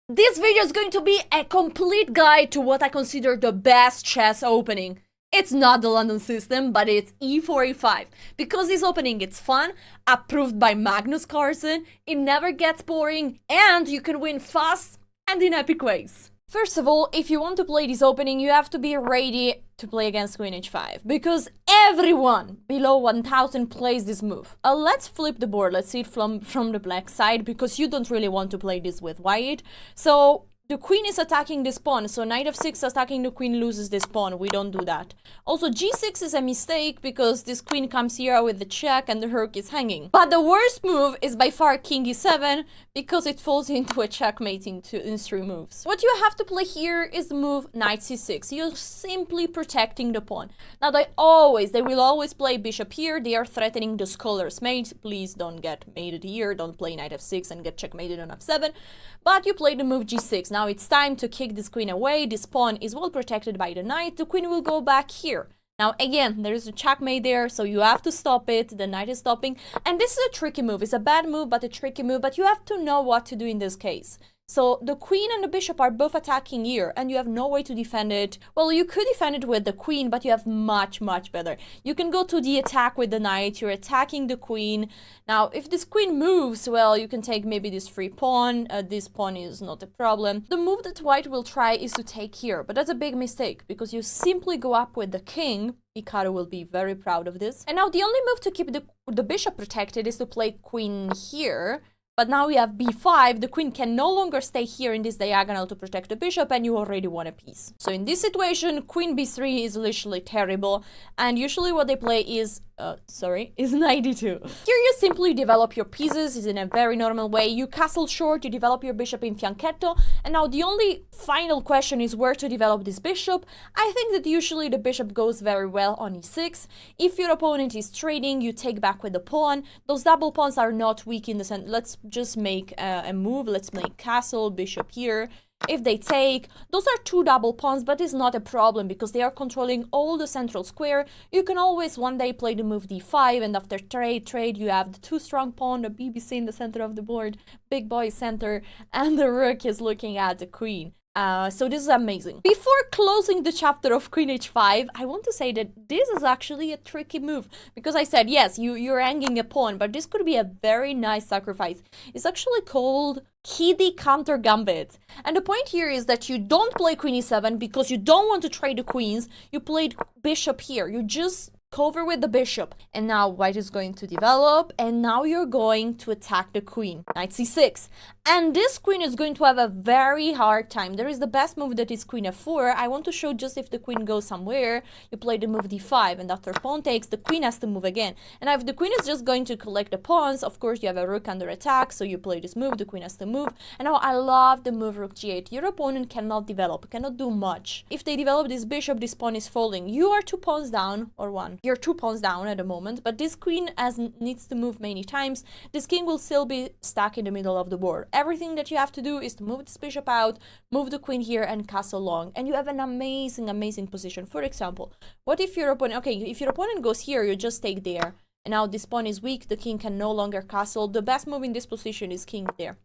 This video is going to be a complete guide to what I consider the best chess opening. It's not the London system, but it's e4, e5. Because this opening it's fun, approved by Magnus Carlsen, it never gets boring, and you can win fast and in epic ways. First of all, if you want to play this opening, you have to be ready to play against Queen h5, because everyone below 1000 plays this move. Let's flip the board, let's see it from the black side, because you don't really want to play this with white. So the queen is attacking this pawn, so knight f6 attacking the queen loses this pawn. We don't do that. Also, g6 is a mistake because this queen comes here with the check and the rook is hanging. But the worst move is by far king e7 because it falls into a checkmate in 3 moves. What you have to play here is the move knight c6. You're simply protecting the pawn. Now they will always play bishop here. They are threatening the scholar's mate. Please don't get mated here. Don't play knight f6 and get checkmated on f7. But you play the move g6. Now it's time to kick this queen away. This pawn is well protected by the knight. The queen will go back here. Now again, there is a checkmate there, so you have to stop it. The knight is stopping. And this is a tricky move. It's a bad move, but a tricky move. But you have to know what to do in this case. So the queen and the bishop are both attacking here, and you have no way to defend it. Well, you could defend it with the queen, but you have much better. You can go to the attack with the knight. You're attacking the queen. Now, if this queen moves, well, you can take maybe this free pawn. This pawn is not a problem. The move that white will try is to take here, but that's a big mistake, because you simply go up with the king. Hikaru will be very proud of this. And now the only move to keep the bishop protected is to play queen here. But now we have b5, the queen can no longer stay here in this diagonal to protect the bishop, and you already won a piece. So in this situation, queen b3 is literally terrible, and usually what they play is knight d2. Here you simply develop your pieces, is in a very normal way. You castle short, you develop your bishop in fianchetto, and now the only final question is where to develop this bishop. I think that usually the bishop goes very well on e6. If your opponent is trading, you take back with the pawn. Those double pawns are not weak in the center. Let's just make a move. Let's make castle, bishop here. If they take, those are 2 double pawns, but it's not a problem because they are controlling all the central square. You can always one day play the move d5, and after trade, you have the 2 strong pawn, the BBC in the center of the board, big boy center, and the rook is looking at the queen. So this is amazing. Before closing the chapter of Queen h5, I want to say that this is actually a tricky move. Because I said, yes, you're hanging a pawn, but this could be a very nice sacrifice. It's actually called Kiddy counter gambit. And the point here is that you don't play Queen e7 because you don't want to trade the queens. You played bishop here. You just cover with the bishop, and now white is going to develop, and now you're going to attack the queen, knight c6, and this queen is going to have a very hard time. There is the best move that is queen f4. I want to show just if the queen goes somewhere, you play the move d5, and after pawn takes, the queen has to move again, and if the queen is just going to collect the pawns, of course you have a rook under attack, so you play this move, the queen has to move, and now I love the move rook g8. Your opponent cannot develop, cannot do much. If they develop this bishop, this pawn is falling. You are 2 pawns down, or 1. You're 2 pawns down at the moment, but this queen needs to move many times. This king will still be stuck in the middle of the board. Everything that you have to do is to move this bishop out, move the queen here, and castle long, and you have an amazing position. For example, what if your opponent, okay, if your opponent goes here, you just take there, and now this pawn is weak, the king can no longer castle. The best move in this position is king there,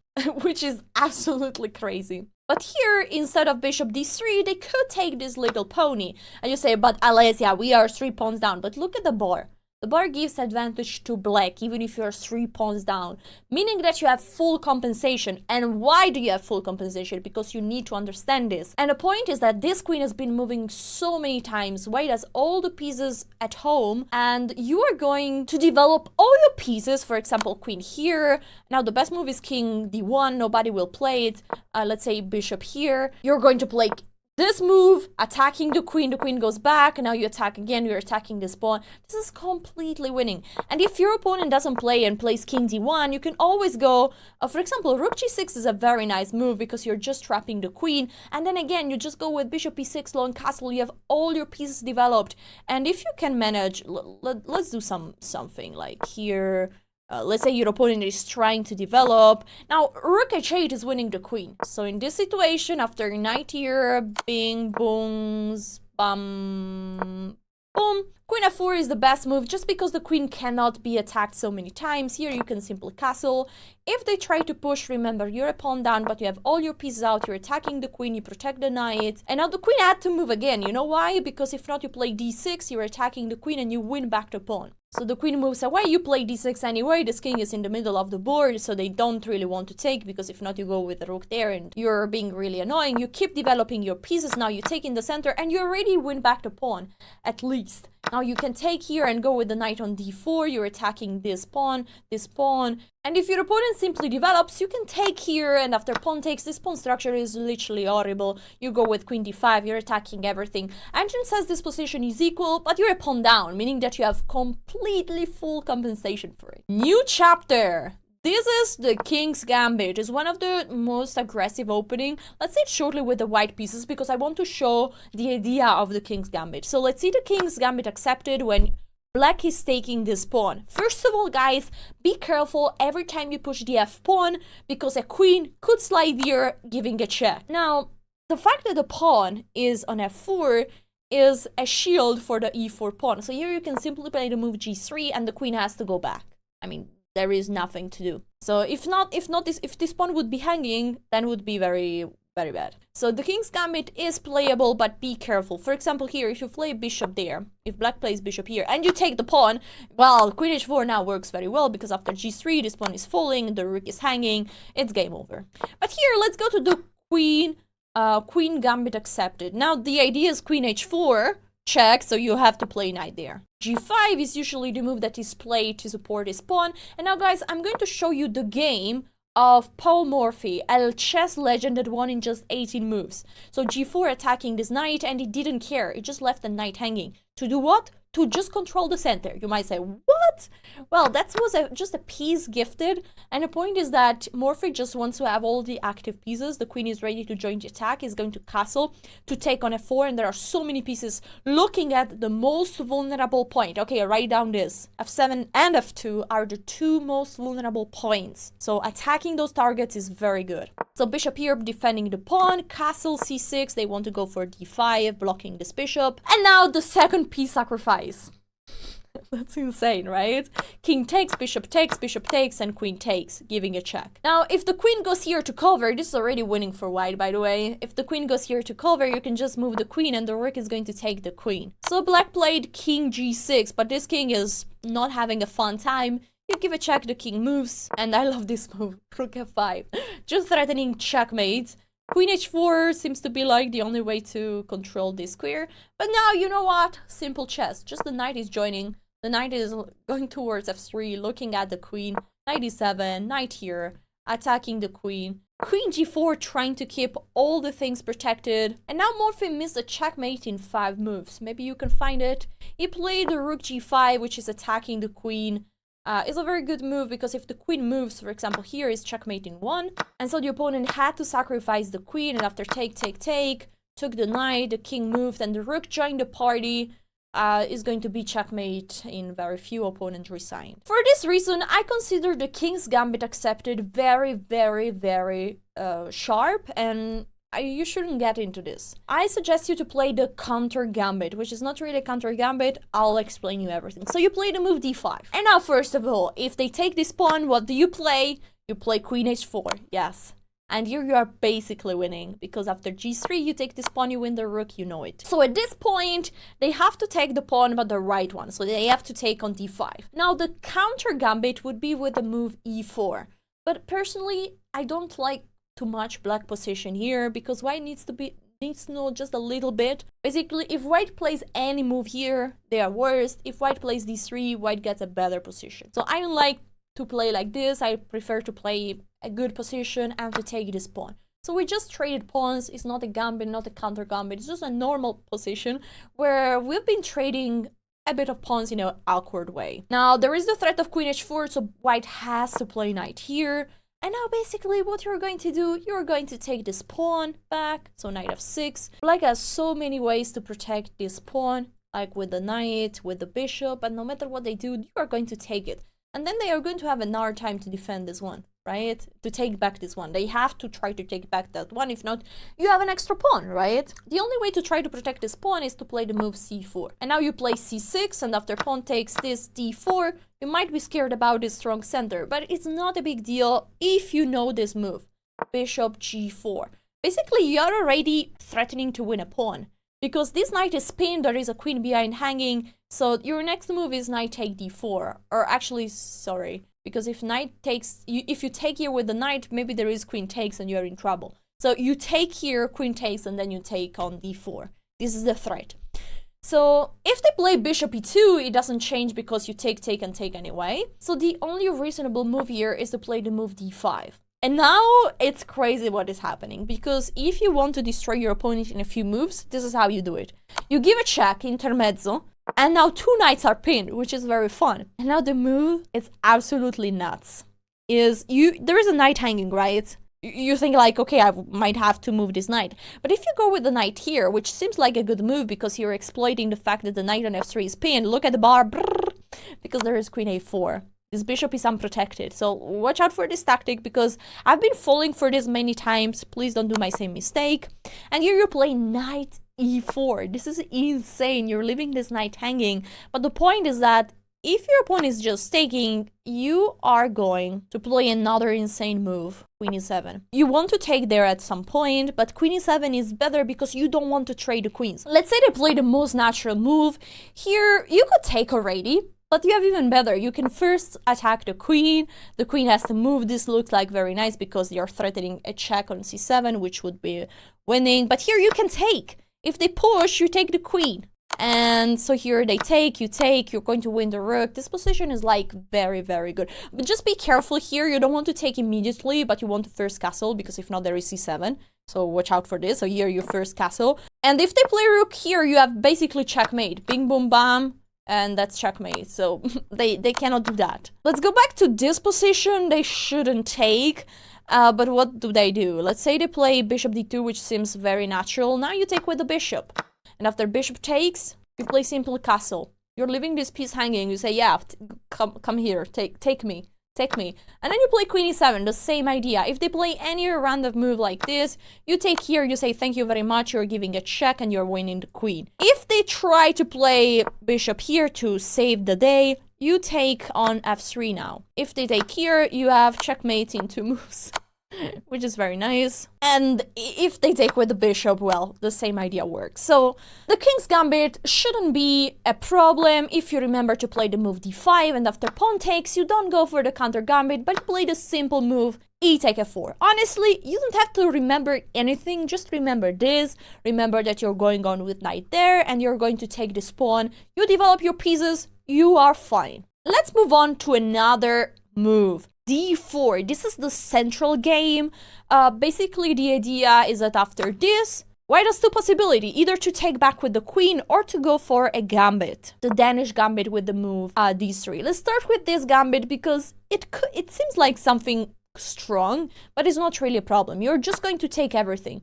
which is absolutely crazy. But here, instead of bishop d3, they could take this little pony. And you say, but Alessia, we are 3 pawns down. But look at the bar. The bar gives advantage to black, even if you're 3 pawns down. Meaning that you have full compensation. And why do you have full compensation? Because you need to understand this. And the point is that this queen has been moving so many times. White has all the pieces at home. And you are going to develop all your pieces. For example, queen here. Now the best move is king d1. Nobody will play it. Let's say bishop here. You're going to play this move, attacking the queen goes back, and now you attack again, you're attacking this pawn. This is completely winning. And if your opponent doesn't play and plays king d1, you can always go, for example, rook g6 is a very nice move because you're just trapping the queen, and then again, you just go with bishop e6, long castle, you have all your pieces developed. And if you can manage, let's do something like here. Let's say your opponent is trying to develop. Now, rook h8 is winning the queen. So in this situation, after knight here, bing, booms, bum, Boom. Queen f4 is the best move just because the queen cannot be attacked so many times. Here you can simply castle. If they try to push, remember, you're a pawn down, but you have all your pieces out. You're attacking the queen, you protect the knight. And now the queen had to move again. You know why? Because if not, you play d6, you're attacking the queen and you win back the pawn. So the queen moves away, you play d6 anyway, this king is in the middle of the board, so they don't really want to take, because if not you go with the rook there and you're being really annoying. You keep developing your pieces, now you take in the center and you already win back the pawn, at least. Now you can take here and go with the knight on d4, you're attacking this pawn, and if your opponent simply develops, you can take here, and after pawn takes, this pawn structure is literally horrible. You go with queen d5, you're attacking everything. Engine says this position is equal, but you're a pawn down, meaning that you have completely full compensation for it. New chapter! This is the King's Gambit. It's one of the most aggressive opening. Let's see it shortly with the white pieces, because I want to show the idea of the King's Gambit. So let's see the King's Gambit accepted when Black is taking this pawn. First of all, guys, be careful every time you push the f pawn, because a queen could slide here, giving a check. Now, the fact that the pawn is on f4 is a shield for the e4 pawn. So here you can simply play the move g3 and the queen has to go back. I mean, there is nothing to do. So if this pawn would be hanging, then it would be very bad. So the King's Gambit is playable, but be careful. For example, here, if you play bishop there, if black plays bishop here, and you take the pawn, well, queen h4 now works very well, because after g3, this pawn is falling, the rook is hanging, it's game over. But here, let's go to the Queen Gambit accepted. Now, the idea is queen h4, check, so you have to play knight there. g5 is usually the move that is played to support his pawn. And now, guys, I'm going to show you the game of Paul Morphy, a chess legend that won in just 18 moves. So g4 attacking this knight, and he didn't care. He just left the knight hanging. To do what? To just control the center. You might say, what? Well, that was just a piece gifted. And the point is that Morphy just wants to have all the active pieces. The queen is ready to join the attack. He's going to castle to take on f4. And there are so many pieces looking at the most vulnerable point. Okay, write down this. f7 and f2 are the two most vulnerable points. So attacking those targets is very good. So bishop here defending the pawn. Castle c6. They want to go for d5, blocking this bishop. And now the second piece sacrifice. That's insane, right? King takes, bishop takes, and queen takes, giving a check. Now, if the queen goes here to cover, this is already winning for white, by the way. If the queen goes here to cover, you can just move the queen, and the rook is going to take the queen. So black played king g6, but this king is not having a fun time. You give a check, the king moves, and I love this move, rook f5. Just threatening checkmate. Queen h4 seems to be like the only way to control this square. But now, you know what? Simple chess. Just the knight is joining. The knight is going towards f3, looking at the queen. Knight e7, knight here, attacking the queen. Queen g4, trying to keep all the things protected. And now Morphy missed a checkmate in 5 moves. Maybe you can find it. He played the rook g5, which is attacking the queen. It's a very good move, because if the queen moves, for example, here is checkmate in 1. And so the opponent had to sacrifice the queen, and after take, took the knight, the king moved, and the rook joined the party. Is going to be checkmate in very few. Opponent resigned. For this reason, I consider the King's Gambit accepted very sharp, and you shouldn't get into this. I suggest you to play the counter gambit, which is not really a counter gambit. I'll explain you everything. So you play the move d5. And now, first of all, if they take this pawn, what do you play? You play queen h4, yes. And here you are basically winning, because after g3 you take this pawn, you win the rook, you know it. So at this point, they have to take the pawn, but the right one. So they have to take on d5. Now the counter gambit would be with the move e4. But personally, I don't like too much black position here, because white needs to know just a little bit. Basically, if white plays any move here, they are worse. If white plays d3, white gets a better position. So I don't like to play like this. I prefer to play a good position and to take this pawn. So we just traded pawns. It's not a gambit, not a counter gambit. It's just a normal position where we've been trading a bit of pawns in an awkward way. Now there is the threat of queen h4, so white has to play knight here. And now basically what you're going to do, you're going to take this pawn back, so knight f6. Black has so many ways to protect this pawn, like with the knight, with the bishop, and no matter what they do, you are going to take it. And then they are going to have another time to defend this one, right? To take back this one. They have to try to take back that one. If not, you have an extra pawn, right? The only way to try to protect this pawn is to play the move c4. And now you play c6, and after pawn takes this d4, you might be scared about this strong center, but it's not a big deal if you know this move. Bishop g4. Basically, you're already threatening to win a pawn, because this knight is pinned, there is a queen behind hanging, so your next move is knight take d4. Or actually, sorry, because if knight takes, if you take here with the knight, maybe there is queen takes and you're in trouble. So you take here, queen takes, and then you take on d4. This is the threat. So if they play bishop e2, it doesn't change because you take, and take anyway. So the only reasonable move here is to play the move d5. And now it's crazy what is happening, because if you want to destroy your opponent in a few moves, this is how you do it. You give a check, intermezzo, and now two knights are pinned, which is very fun. And now the move is absolutely nuts. There is a knight hanging, right? You think like, okay, I might have to move this knight. But if you go with the knight here, which seems like a good move because you're exploiting the fact that the knight on f3 is pinned, look at the bar, brrr, because there is queen a4. This bishop is unprotected, so watch out for this tactic because I've been falling for this many times. Please don't do my same mistake. And here you play knight e4. This is insane. You're leaving this knight hanging. But the point is that if your opponent is just taking, you are going to play another insane move, queen e7. You want to take there at some point, but queen e7 is better because you don't want to trade the queens. Let's say they play the most natural move. Here, you could take already. But you have even better. You can first attack the queen has to move. This looks like very nice because you're threatening a check on c7, which would be winning. But here you can take. If they push, you take the queen. And so here they take, you take, you're going to win the rook. This position is like very, very good. But just be careful here. You don't want to take immediately, but you want to first castle because if not, there is c7. So watch out for this. So here you first castle. And if they play rook here, you have basically checkmate. Bing, boom, bam. And that's checkmate, so they cannot do that. Let's go back to this position. They shouldn't take, but what do? Let's say they play bishop d2, which seems very natural. Now you take with the bishop. And after bishop takes, you play simple castle. You're leaving this piece hanging. You say, yeah, come here, take me. And then you play queen e7, the same idea. If they play any random move like this, you take here, you say thank you very much, you're giving a check and you're winning the queen. If they try to play bishop here to save the day, you take on f3 now. If they take here, you have checkmate in 2 moves. Which is very nice. And if they take with the bishop, well, the same idea works. So the King's Gambit shouldn't be a problem if you remember to play the move d5, and after pawn takes, you don't go for the counter gambit, but you play the simple move e take f4. Honestly, you don't have to remember anything, just remember this. Remember that you're going on with knight there, and you're going to take this pawn. You develop your pieces, you are fine. Let's move on to another move. d4. This is the central game. Basically, the idea is that after this, white has 2 possibilities, either to take back with the queen or to go for a gambit. The Danish Gambit with the move d3. Let's start with this gambit because it seems like something strong, but it's not really a problem. You're just going to take everything.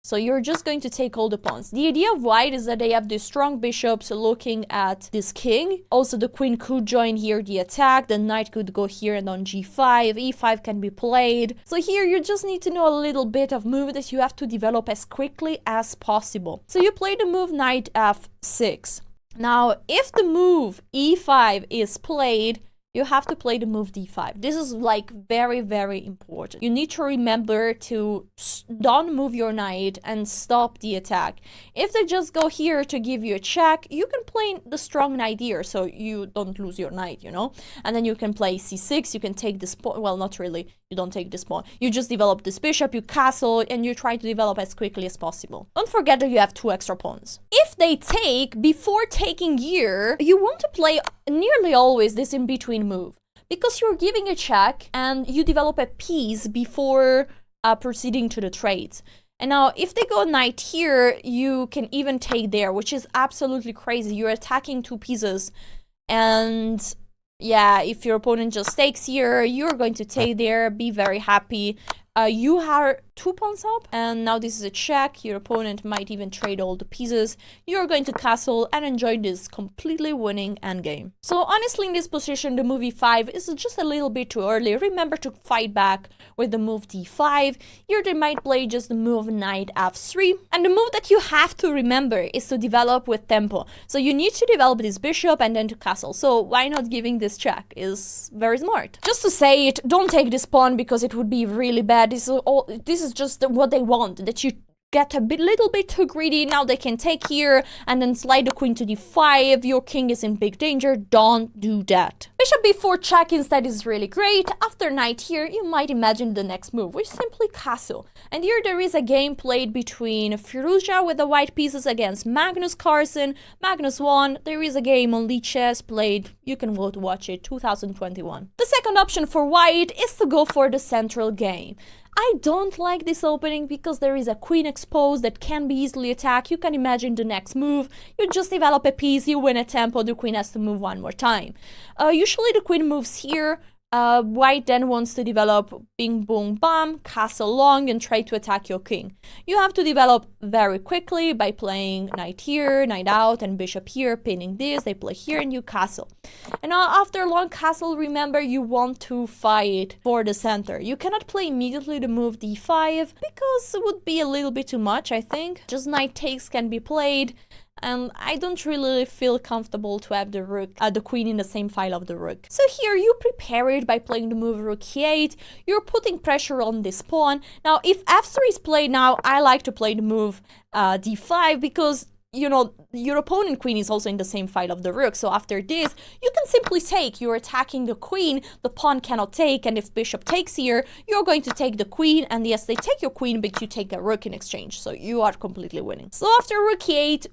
So you're just going to take all the pawns. The idea of white is that they have these strong bishops looking at this king. Also, the queen could join here the attack. The knight could go here and on g5. e5 can be played. So here you just need to know a little bit of move that you have to develop as quickly as possible. So you play the move knight f6. Now, if the move e5 is played, you have to play the move d5. This is like very, very important. You need to remember to don't move your knight and stop the attack. If they just go here to give you a check, you can play the strong knight here so you don't lose your knight, you know? And then you can play c6, you can take this pawn. Well, not really. You don't take this pawn. You just develop this bishop, you castle, and you try to develop as quickly as possible. Don't forget that you have 2 extra pawns. If they take, before taking here, you want to play nearly always this in-between move. Because you're giving a check and you develop a piece before proceeding to the trades. And now, if they go knight here, you can even take there, which is absolutely crazy. You're attacking 2 pieces and... yeah, if your opponent just takes here, you're going to take there, be very happy. You are 2 pawns up, and now this is a check. Your opponent might even trade all the pieces. You're going to castle and enjoy this completely winning endgame. So honestly, in this position, the move e5 is just a little bit too early. Remember to fight back with the move d5. Here they might play just the move knight f3. And the move that you have to remember is to develop with tempo. So you need to develop this bishop and then to castle. So why not giving this check is very smart. Just to say it, don't take this pawn because it would be really bad. This is just what they want, that you get a little bit too greedy. Now they can take here and then slide the queen to d5. Your king is in big danger. Don't do that. Bishop b4 check instead is really great. After knight here, you might imagine the next move, which is simply castle. And here there is a game played between Firouzja with the white pieces against Magnus Carlsen. Magnus won. There is a game on Lichess played. You can go to watch it, 2021. The second option for white is to go for the central game. I don't like this opening because there is a queen exposed that can be easily attacked. You can imagine the next move. You just develop a piece, you win a tempo, the queen has to move one more time. Usually the queen moves here. White then wants to develop bing boom bam, castle long, and try to attack your king. You have to develop very quickly by playing knight here, knight out, and bishop here, pinning this. They play here and you castle. And now after long castle, remember you want to fight for the center. You cannot play immediately the move d5 because it would be a little bit too much, I think. Just knight takes can be played. And I don't really feel comfortable to have the queen in the same file of the rook. So here you prepare it by playing the move rook e8. You're putting pressure on this pawn. Now if f3 is played now, I like to play the move d5 because, you know, your opponent queen is also in the same file of the rook. So after this, you can simply take. You're attacking the queen, the pawn cannot take, and if bishop takes here, you're going to take the queen, and yes, they take your queen, but you take a rook in exchange. So you are completely winning. So after rook e8,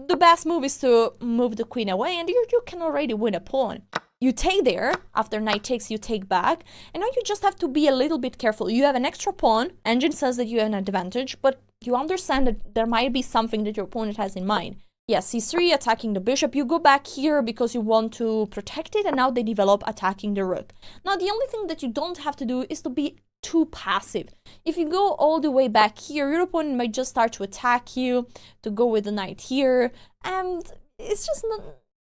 the best move is to move the queen away, and you can already win a pawn. You take there, after knight takes, you take back, and now you just have to be a little bit careful. You have an extra pawn, engine says that you have an advantage, but you understand that there might be something that your opponent has in mind. Yes, c3, attacking the bishop. You go back here because you want to protect it, and now they develop attacking the rook. Now, the only thing that you don't have to do is to be too passive. If you go all the way back here, your opponent might just start to attack you, to go with the knight here, and it's just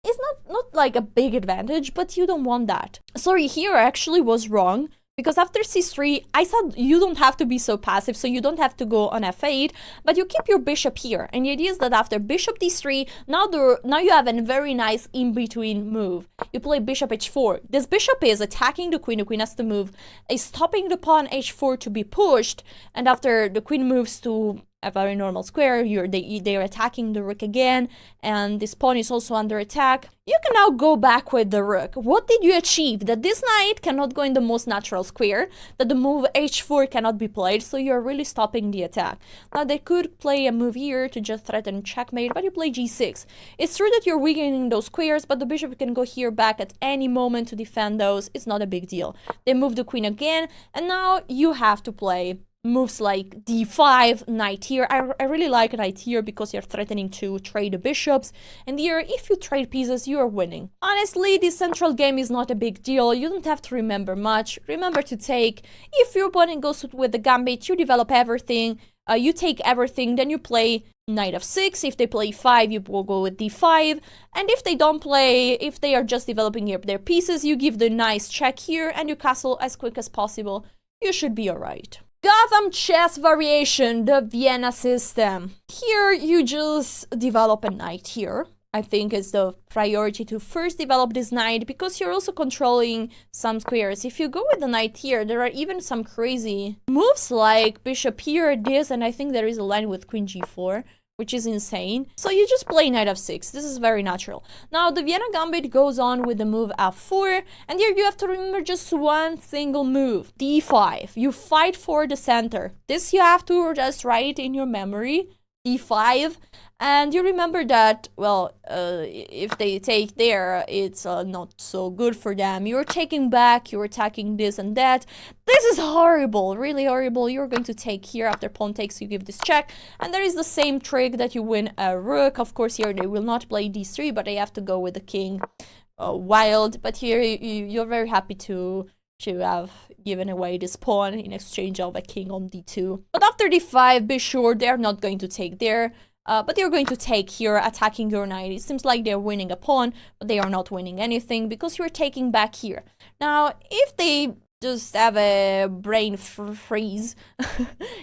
not like a big advantage, but you don't want that. Sorry, here I actually was wrong. Because after c3, I said you don't have to be so passive, so you don't have to go on f8, but you keep your bishop here. And the idea is that after bishop d3, now you have a very nice in-between move. You play bishop h4. This bishop is attacking the queen has to move, is stopping the pawn h4 to be pushed, and after the queen moves to a very normal square, they're attacking the rook again, and this pawn is also under attack. You can now go back with the rook. What did you achieve? That this knight cannot go in the most natural square, that the move h4 cannot be played, so you're really stopping the attack. Now they could play a move here to just threaten checkmate, but you play g6. It's true that you're weakening those squares, but the bishop can go here back at any moment to defend those. It's not a big deal. They move the queen again, and now you have to play moves like d5, knight here. I really like knight here because you're threatening to trade the bishops, and here if you trade pieces you are winning. Honestly, this central game is not a big deal. You don't have to remember much. Remember to take. If your opponent goes with the gambit, you develop everything, you take everything, then you play knight f6. If they play 5, you will go with d5, and if they don't play, if they are just developing their pieces, you give the nice check here and you castle as quick as possible. You should be alright. Gotham chess variation, the Vienna system. Here you just develop a knight here. I think it's the priority to first develop this knight because you're also controlling some squares. If you go with the knight here, there are even some crazy moves like bishop here, this, and I think there is a line with queen g4, which is insane. So you just play knight f6. This is very natural. Now the Vienna Gambit goes on with the move f4, and here you have to remember just one single move, d5. You fight for the center. This you have to just write in your memory, d5, and you remember that, well, if they take there, it's not so good for them. You're taking back, you're attacking this and that. This is horrible, really horrible. You're going to take here. After pawn takes, you give this check, and there is the same trick that you win a rook. Of course, here they will not play d3, but they have to go with the king wild. But here you're very happy to to have given away this pawn in exchange of a king on d2. But after d5, be sure they're not going to take there, but they're going to take here, attacking your knight. It seems like they're winning a pawn, but they are not winning anything because you're taking back here. Now, if they just have a brain freeze,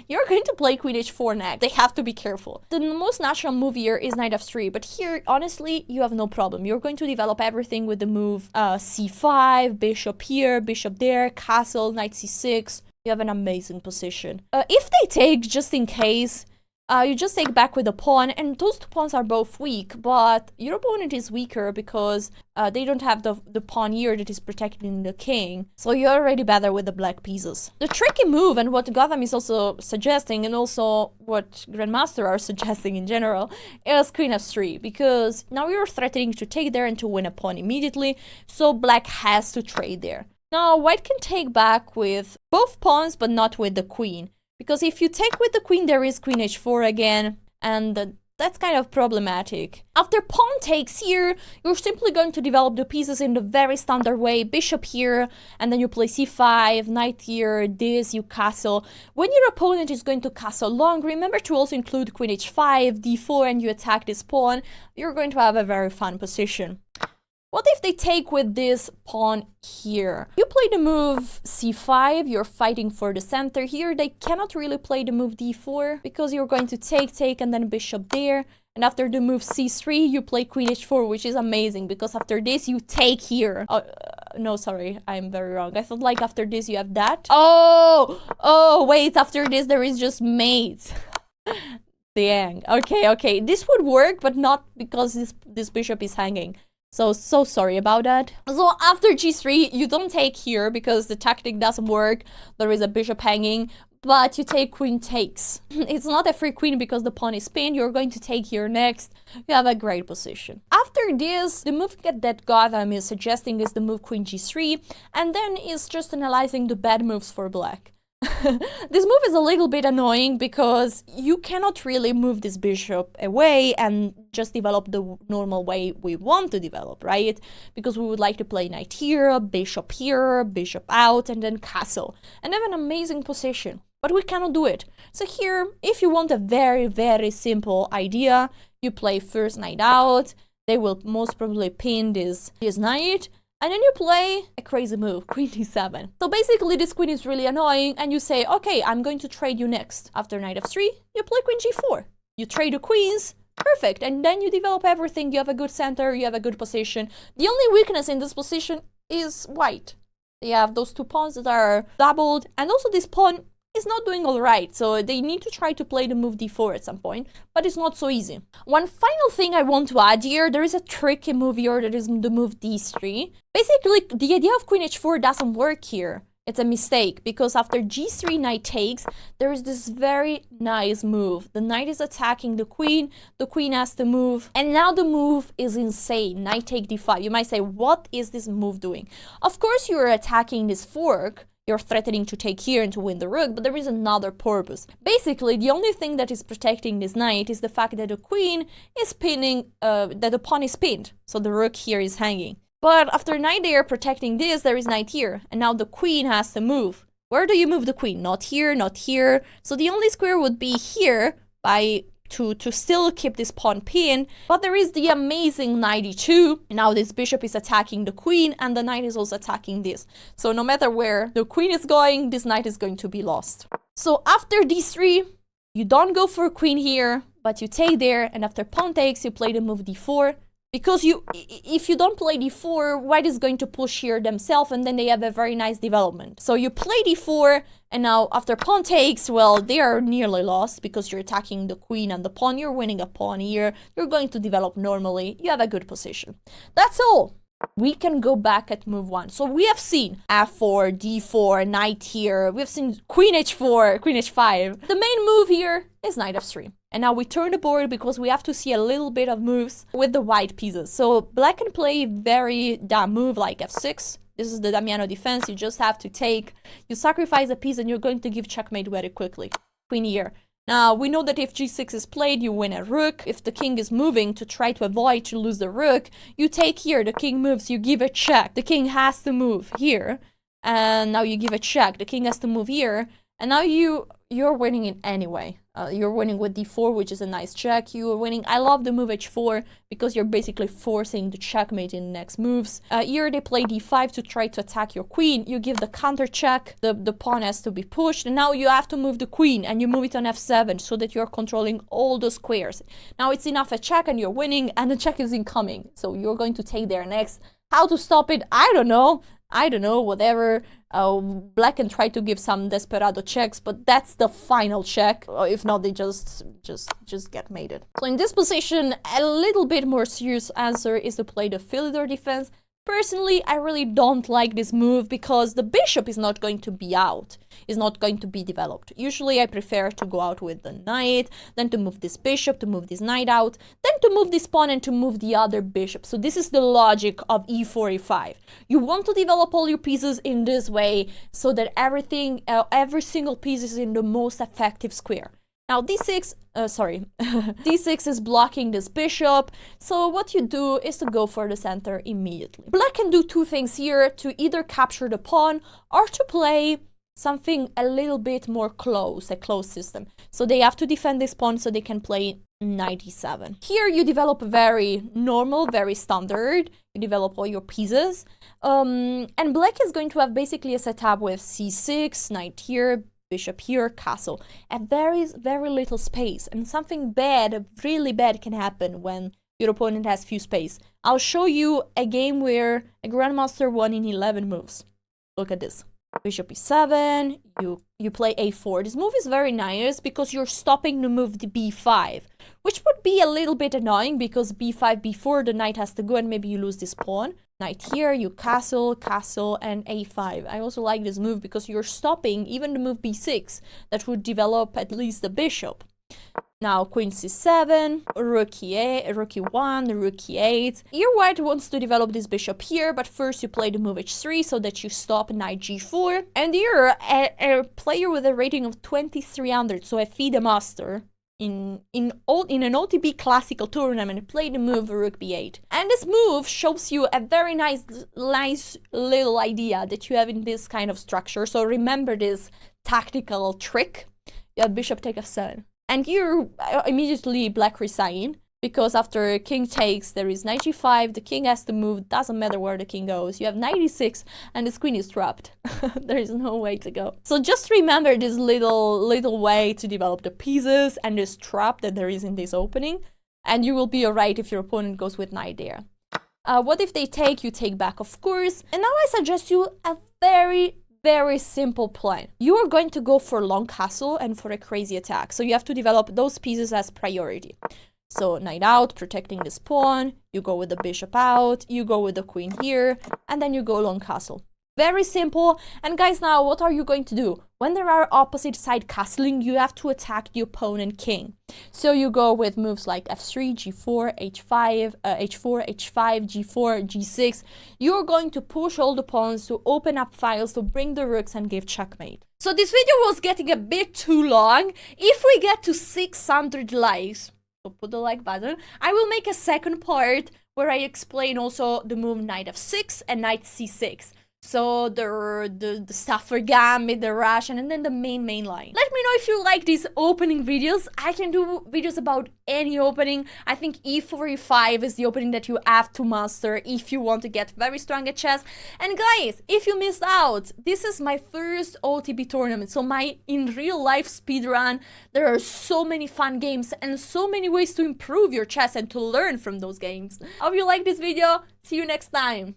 you're going to play queen h4 next. They have to be careful. The most natural move here is knight f3, but here, honestly, you have no problem. You're going to develop everything with the move c5, bishop here, bishop there, castle, knight c6. You have an amazing position. If they take, just in case, you just take back with a pawn, and those two pawns are both weak, but your opponent is weaker because they don't have the pawn here that is protecting the king, so you're already better with the black pieces. The tricky move, and what Gotham is also suggesting, and also what Grandmaster are suggesting in general, is queen f3, because now you're threatening to take there and to win a pawn immediately, so black has to trade there. Now, white can take back with both pawns, but not with the queen. Because if you take with the queen, there is queen h4 again, and that's kind of problematic. After pawn takes here, you're simply going to develop the pieces in the very standard way. Bishop here, and then you play c5, knight here, this, you castle. When your opponent is going to castle long, remember to also include queen h5, d4, and you attack this pawn. You're going to have a very fun position. What if they take with this pawn here? You play the move c5, you're fighting for the center. Here they cannot really play the move d4 because you're going to take, and then bishop there. And after the move c3, you play queen h4, which is amazing because after this you take here. No, sorry, I'm very wrong. I thought like after this you have that. Oh, wait, after this there is just mate. Dang, okay. This would work, but not because this bishop is hanging. So sorry about that. So after g3, you don't take here because the tactic doesn't work. There is a bishop hanging, but you take queen takes. It's not a free queen because the pawn is pinned. You're going to take here next. You have a great position. After this, the move that Gotham is suggesting is the move queen g3, and then is just analyzing the bad moves for black. This move is a little bit annoying because you cannot really move this bishop away and just develop the normal way we want to develop, right? Because we would like to play knight here, bishop out, and then castle, and have an amazing position. But we cannot do it. So here, if you want a very, very simple idea, you play first knight out. They will most probably pin this knight. And then you play a crazy move, queen d7. So basically this queen is really annoying, and you say, okay, I'm going to trade you next. After knight f3, you play queen g4. You trade the queens, perfect. And then you develop everything. You have a good center, you have a good position. The only weakness in this position is white. They have those two pawns that are doubled, and also this pawn is not doing all right, so they need to try to play the move d4 at some point, but it's not so easy. One final thing I want to add here, there is a tricky move here that is the move d3. Basically, the idea of queen h4 doesn't work here. It's a mistake, because after g3 knight takes, there is this very nice move. The knight is attacking the queen has to move, and now the move is insane. Knight take d5. You might say, what is this move doing? Of course, you're attacking this fork. You're threatening to take here and to win the rook, but there is another purpose. Basically, the only thing that is protecting this knight is the fact that the queen is pinning, that the pawn is pinned, so the rook here is hanging. But after knight there protecting this, there is knight here, and now the queen has to move. Where do you move the queen? Not here, not here. So the only square would be here by to still keep this pawn pinned, but there is the amazing knight e2. Now this bishop is attacking the queen, and the knight is also attacking this. So no matter where the queen is going, this knight is going to be lost. So after d3, you don't go for queen here, but you take there, and after pawn takes, you play the move d4. Because if you don't play d4, white is going to push here themselves, and then they have a very nice development. So you play d4, and now after pawn takes, well, they are nearly lost because you're attacking the queen and the pawn. You're winning a pawn here. You're going to develop normally. You have a good position. That's all. We can go back at move 1. So we have seen f4, d4, knight here. We've seen queen h4, queen h5. The main move here is knight f3. And now we turn the board because we have to see a little bit of moves with the white pieces. So black can play very dumb move like f6. This is the Damiano defense. You just have to take, you sacrifice a piece and you're going to give checkmate very quickly. Queen here. Now, we know that if g6 is played, you win a rook. If the king is moving to try to avoid to lose the rook, you take here, the king moves, you give a check. The king has to move here. and now you give a check. The king has to move here, and now you're winning it anyway. You're winning with d4, which is a nice check. You're winning. I love the move h4 because you're basically forcing the checkmate in the next moves. Here they play d5 to try to attack your queen. You give the counter check. The pawn has to be pushed, and now you have to move the queen, and you move it on f7 so that you're controlling all the squares. Now it's enough a check, and you're winning, and the check is incoming. So you're going to take there next. How to stop it? I don't know, whatever. Black can try to give some desperado checks, but that's the final check. If not, they just get mated. So in this position, a little bit more serious answer is to play the Philidor Defense. Personally, I really don't like this move because the bishop is not going to be out, is not going to be developed. Usually I prefer to go out with the knight, then to move this bishop, to move this knight out, then to move this pawn and to move the other bishop. So this is the logic of e4, e5. You want to develop all your pieces in this way so that everything, every single piece is in the most effective square. Now d6, d6 is blocking this bishop, so what you do is to go for the center immediately. Black can do two things here, to either capture the pawn or to play something a little bit more close, a close system. So they have to defend this pawn so they can play knight e7. Here you develop very normal, very standard, you develop all your pieces, and black is going to have basically a setup with c6, knight here, bishop here, castle. And there is very little space, and something bad, really bad, can happen when your opponent has few space. I'll show you a game where a grandmaster won in 11 moves. Look at this. Bishop e7, you play a4. This move is very nice because you're stopping the move the b5, which would be a little bit annoying because b5, b4, the knight has to go and maybe you lose this pawn. Knight here, you castle, castle, and a5. I also like this move because you're stopping even the move b6 that would develop at least the bishop. Now queen c7, rook e8, rook e1, rook e8. Here white wants to develop this bishop here, but first you play the move h3 so that you stop knight g4. And here a player with a rating of 2300, so a FIDE master, in an OTB classical tournament, play the move rook b8. And this move shows you a very nice little idea that you have in this kind of structure. So remember this tactical trick. You have bishop take f7. And here immediately black resign, because after king takes there is knight g5, the king has to move, doesn't matter where the king goes. You have knight e6 and this queen is trapped. There is no way to go. So just remember this little way to develop the pieces and this trap that there is in this opening, and you will be alright if your opponent goes with knight there. What if they take? You take back, of course. And now I suggest you a very simple plan. You are going to go for long castle and for a crazy attack. So you have to develop those pieces as priority. So knight out, protecting this pawn, you go with the bishop out, you go with the queen here, and then you go long castle. Very simple. And guys, now what are you going to do? When there are opposite side castling, you have to attack the opponent king. So you go with moves like f3, g4, h5, h4, h5, g4, g6. You're going to push all the pawns to open up files, to bring the rooks and give checkmate. So this video was getting a bit too long. If we get to 600 likes, so put the like button, I will make a second part where I explain also the move knight f6 and knight c6. So the stuff for Gambit, the Russian, and then the main line. Let me know if you like these opening videos. I can do videos about any opening. I think e4, e5 is the opening that you have to master if you want to get very strong at chess. And guys, if you missed out, this is my first OTB tournament, so my in real life speedrun. There are so many fun games and so many ways to improve your chess and to learn from those games. Hope you like this video. See you next time.